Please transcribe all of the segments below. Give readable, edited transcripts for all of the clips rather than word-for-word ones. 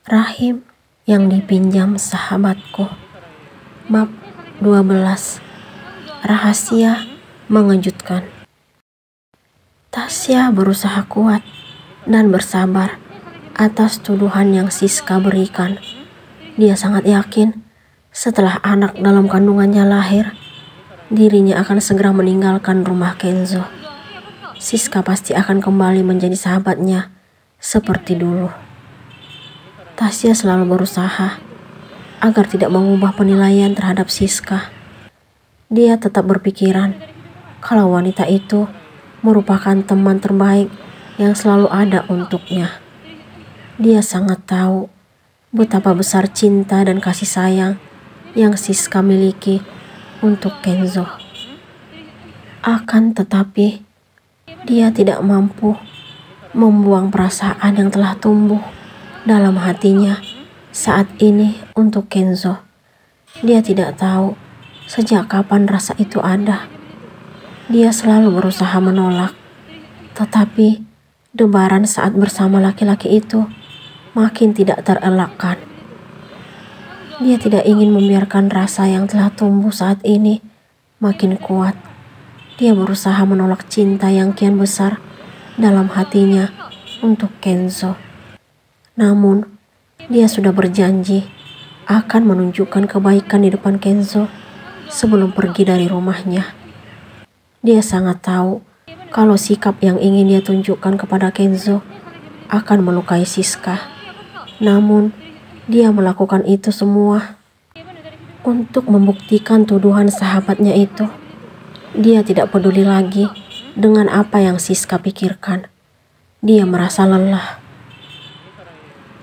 Rahim yang dipinjam sahabatku. Bab 12. Rahasia mengejutkan. Tasya berusaha kuat dan bersabar atas tuduhan yang Siska berikan. Dia sangat yakin setelah anak dalam kandungannya lahir, dirinya akan segera meninggalkan rumah Kenzo. Siska pasti akan kembali menjadi sahabatnya seperti dulu. Tasya selalu berusaha agar tidak mengubah penilaian terhadap Siska. Dia tetap berpikiran kalau wanita itu merupakan teman terbaik yang selalu ada untuknya. Dia sangat tahu betapa besar cinta dan kasih sayang yang Siska miliki untuk Kenzo. Akan tetapi, dia tidak mampu membuang perasaan yang telah tumbuh dalam hatinya saat ini untuk Kenzo. Dia tidak tahu sejak kapan rasa itu ada. Dia selalu berusaha menolak, tetapi debaran saat bersama laki-laki itu makin tidak terelakkan. Dia tidak ingin membiarkan rasa yang telah tumbuh saat ini makin kuat. Dia berusaha menolak cinta yang kian besar dalam hatinya untuk Kenzo. Namun, dia sudah berjanji akan menunjukkan kebaikan di depan Kenzo sebelum pergi dari rumahnya. Dia sangat tahu kalau sikap yang ingin dia tunjukkan kepada Kenzo akan melukai Siska. Namun, dia melakukan itu semua untuk membuktikan tuduhan sahabatnya itu. Dia tidak peduli lagi dengan apa yang Siska pikirkan. Dia merasa lelah.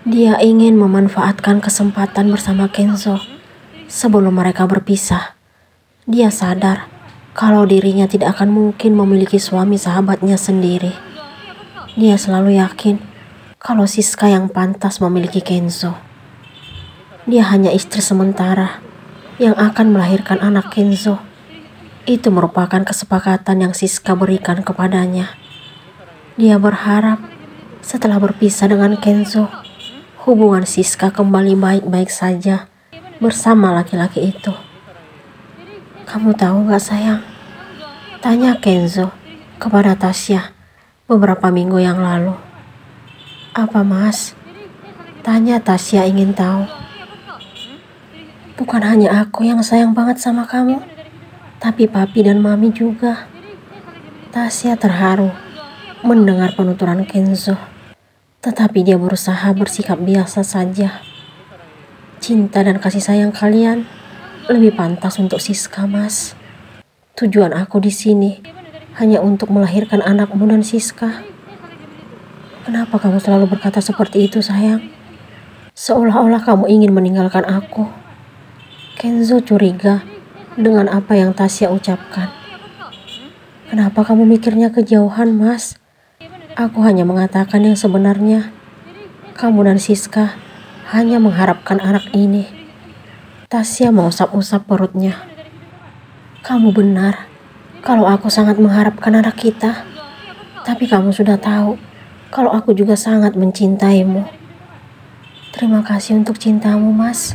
Dia ingin memanfaatkan kesempatan bersama Kenzo sebelum mereka berpisah. Dia sadar kalau dirinya tidak akan mungkin memiliki suami sahabatnya sendiri. Dia selalu yakin kalau Siska yang pantas memiliki Kenzo. Dia hanya istri sementara yang akan melahirkan anak Kenzo. Itu merupakan kesepakatan yang Siska berikan kepadanya. Dia berharap setelah berpisah dengan Kenzo, hubungan Siska kembali baik-baik saja bersama laki-laki itu. Kamu tahu gak sayang? Tanya Kenzo kepada Tasya beberapa minggu yang lalu. Apa mas? Tanya Tasya ingin tahu. Bukan hanya aku yang sayang banget sama kamu, tapi papi dan mami juga. Tasya terharu mendengar penuturan Kenzo. Tetapi dia berusaha bersikap biasa saja. Cinta dan kasih sayang kalian lebih pantas untuk Siska, mas. Tujuan aku di sini hanya untuk melahirkan anakmu dan Siska. Kenapa kamu selalu berkata seperti itu, sayang? Seolah-olah kamu ingin meninggalkan aku. Kenzo curiga dengan apa yang Tasya ucapkan. Kenapa kamu mikirnya kejauhan, mas? Aku hanya mengatakan yang sebenarnya. Kamu dan Siska hanya mengharapkan anak ini. Tasya mengusap-usap perutnya. Kamu benar kalau aku sangat mengharapkan anak kita. Tapi kamu sudah tahu kalau aku juga sangat mencintaimu. Terima kasih untuk cintamu, mas.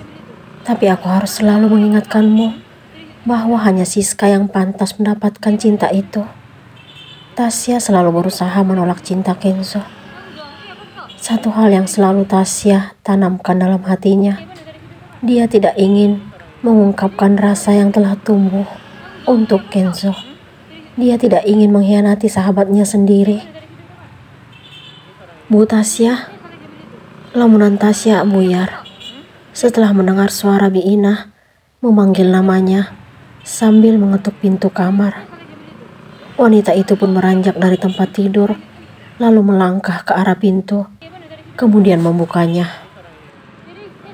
Tapi aku harus selalu mengingatkanmu bahwa hanya Siska yang pantas mendapatkan cinta itu. Tasya selalu berusaha menolak cinta Kenzo. Satu hal yang selalu Tasya tanamkan dalam hatinya, dia tidak ingin mengungkapkan rasa yang telah tumbuh untuk Kenzo. Dia tidak ingin mengkhianati sahabatnya sendiri. Bu Tasya. Lamunan Tasya buyar setelah mendengar suara Bi Inah memanggil namanya sambil mengetuk pintu kamar. Wanita itu pun beranjak dari tempat tidur, lalu melangkah ke arah pintu, kemudian membukanya.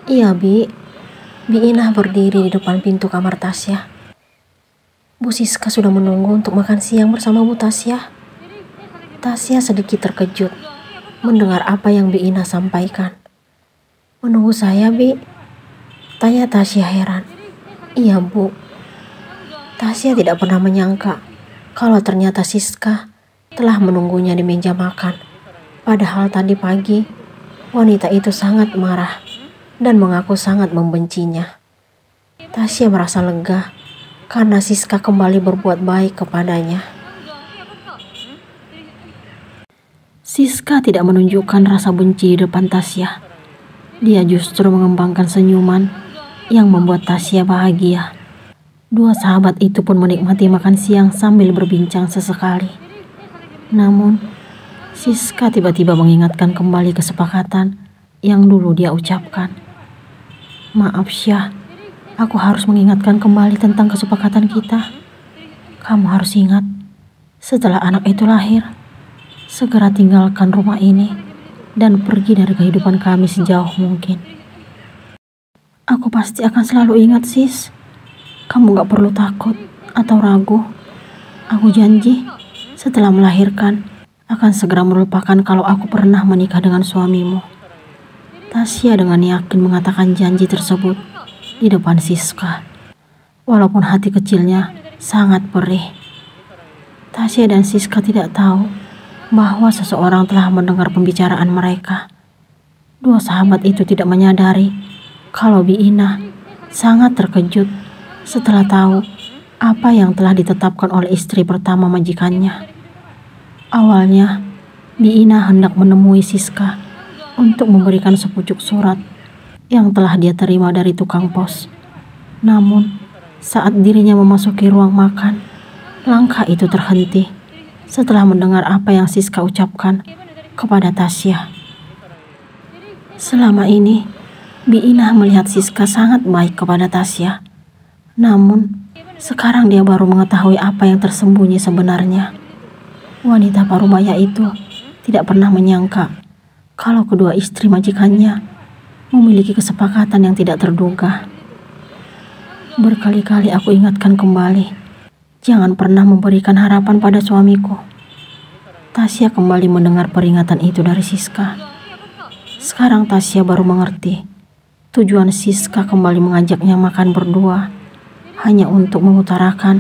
Iya, Bi. Bi Inah berdiri di depan pintu kamar Tasya. Bu Siska sudah menunggu untuk makan siang bersama Bu Tasya. Tasya sedikit terkejut mendengar apa yang Bi Inah sampaikan. Menunggu saya, Bi? Tanya Tasya heran. Iya, Bu. Tasya tidak pernah menyangka kalau ternyata Siska telah menunggunya di meja makan. Padahal tadi pagi Wanita itu sangat marah dan mengaku sangat membencinya. Tasya merasa lega karena Siska kembali berbuat baik kepadanya. Siska tidak menunjukkan rasa benci di depan Tasya. Dia justru mengembangkan senyuman yang membuat Tasya bahagia. Dua sahabat itu pun menikmati makan siang sambil berbincang sesekali. Namun, Siska tiba-tiba mengingatkan kembali kesepakatan yang dulu dia ucapkan. Maaf Syah, aku harus mengingatkan kembali tentang kesepakatan kita. Kamu harus ingat, setelah anak itu lahir, segera tinggalkan rumah ini dan pergi dari kehidupan kami sejauh mungkin. Aku pasti akan selalu ingat sis. Kamu gak perlu takut atau ragu. Aku janji, setelah melahirkan, akan segera melupakan kalau aku pernah menikah dengan suamimu. Tasya dengan yakin mengatakan janji tersebut di depan Siska. Walaupun hati kecilnya sangat perih. Tasya dan Siska tidak tahu bahwa seseorang telah mendengar pembicaraan mereka. Dua sahabat itu tidak menyadari kalau Biina sangat terkejut setelah tahu apa yang telah ditetapkan oleh istri pertama majikannya. Awalnya, Biina hendak menemui Siska untuk memberikan sepucuk surat yang telah dia terima dari tukang pos. Namun, saat dirinya memasuki ruang makan, langkah itu terhenti setelah mendengar apa yang Siska ucapkan kepada Tasya. Selama ini, Biina melihat Siska sangat baik kepada Tasya. Namun, sekarang dia baru mengetahui apa yang tersembunyi sebenarnya. Wanita parubaya itu tidak pernah menyangka kalau kedua istri majikannya memiliki kesepakatan yang tidak terduga. Berkali-kali aku ingatkan kembali, jangan pernah memberikan harapan pada suamiku. Tasya kembali mendengar peringatan itu dari Siska. Sekarang Tasya baru mengerti tujuan Siska kembali mengajaknya makan berdua hanya untuk mengutarakan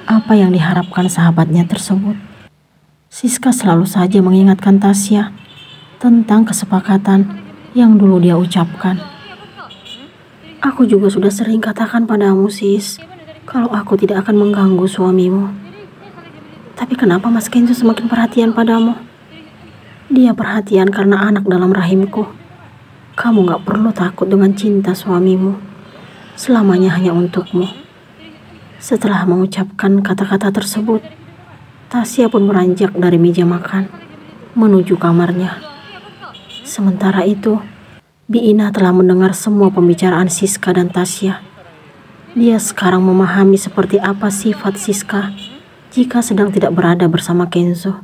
apa yang diharapkan sahabatnya tersebut. Siska selalu saja mengingatkan Tasya tentang kesepakatan yang dulu dia ucapkan. Aku juga sudah sering katakan padamu sis, kalau aku tidak akan mengganggu suamimu. Tapi kenapa Mas Kenzo semakin perhatian padamu? Dia perhatian karena anak dalam rahimku. Kamu gak perlu takut dengan cinta suamimu. Selamanya hanya untukmu. Setelah mengucapkan kata-kata tersebut, Tasya pun beranjak dari meja makan menuju kamarnya. Sementara itu, Biina telah mendengar semua pembicaraan Siska dan Tasya. Dia sekarang memahami seperti apa sifat Siska jika sedang tidak berada bersama Kenzo.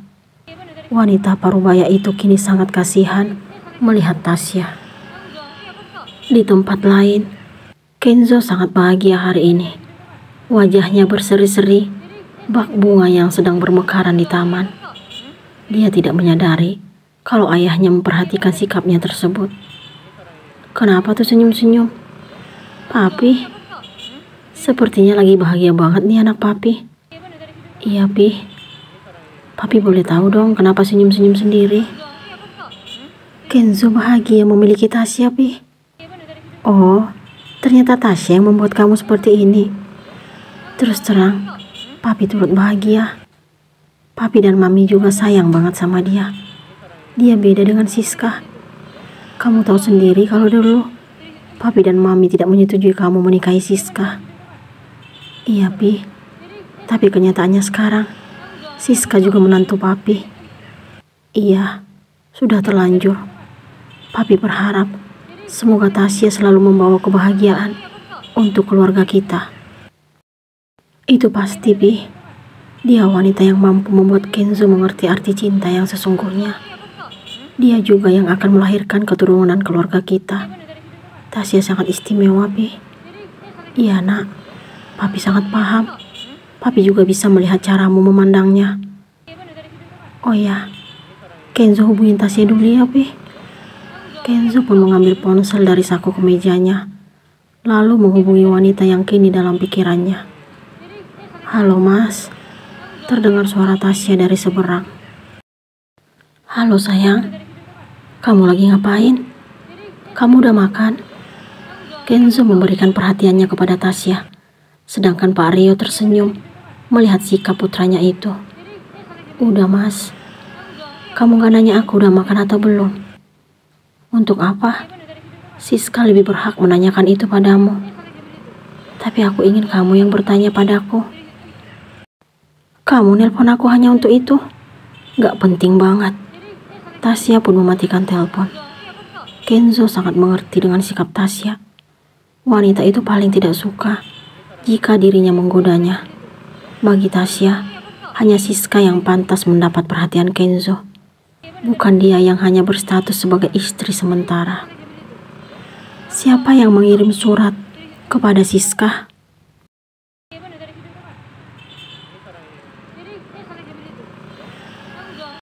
Wanita parubaya itu kini sangat kasihan melihat Tasya. Di tempat lain, Kenzo sangat bahagia hari ini. Wajahnya berseri-seri, bak bunga yang sedang bermekaran di taman. Dia tidak menyadari kalau ayahnya memperhatikan sikapnya tersebut. Kenapa tuh senyum-senyum? Papi, sepertinya lagi bahagia banget nih anak papi. Iya, Pi. Papi boleh tahu dong kenapa senyum-senyum sendiri? Kenzo bahagia memiliki Tasya, Pi. Oh, ternyata Tasya yang membuat kamu seperti ini. Terus terang, Papi turut bahagia. Papi dan Mami juga sayang banget sama dia. Dia beda dengan Siska. Kamu tahu sendiri kalau dulu Papi dan Mami tidak menyetujui kamu menikahi Siska. Iya, Pi. Tapi kenyataannya sekarang Siska juga menantu Papi. Iya, sudah terlanjur. Papi berharap semoga Tasya selalu membawa kebahagiaan untuk keluarga kita. Itu pasti, Pi. Dia wanita yang mampu membuat Kenzo mengerti arti cinta yang sesungguhnya. Dia juga yang akan melahirkan keturunan keluarga kita. Tasya sangat istimewa, Pi. Iya, Nak. Papi sangat paham. Papi juga bisa melihat caramu memandangnya. Oh ya, Kenzo hubungin Tasya dulu ya, Pi. Kenzo pun mengambil ponsel dari saku kemejanya, lalu menghubungi wanita yang kini dalam pikirannya. Halo Mas, terdengar suara Tasya dari seberang. Halo sayang, Kamu lagi ngapain? Kamu udah makan? Kenzo memberikan perhatiannya kepada Tasya, sedangkan Pak Rio tersenyum melihat sikap putranya itu. Udah mas, kamu gak nanya aku udah makan atau belum? Untuk apa? Siska lebih berhak menanyakan itu padamu. Tapi aku ingin kamu yang bertanya padaku. Kamu nelpon aku hanya untuk itu? Gak penting banget. Tasya pun mematikan telepon. Kenzo sangat mengerti dengan sikap Tasya. Wanita itu paling tidak suka jika dirinya menggodanya. Bagi Tasya, hanya Siska yang pantas mendapat perhatian Kenzo, bukan dia yang hanya berstatus sebagai istri sementara. Siapa yang mengirim surat kepada Siska?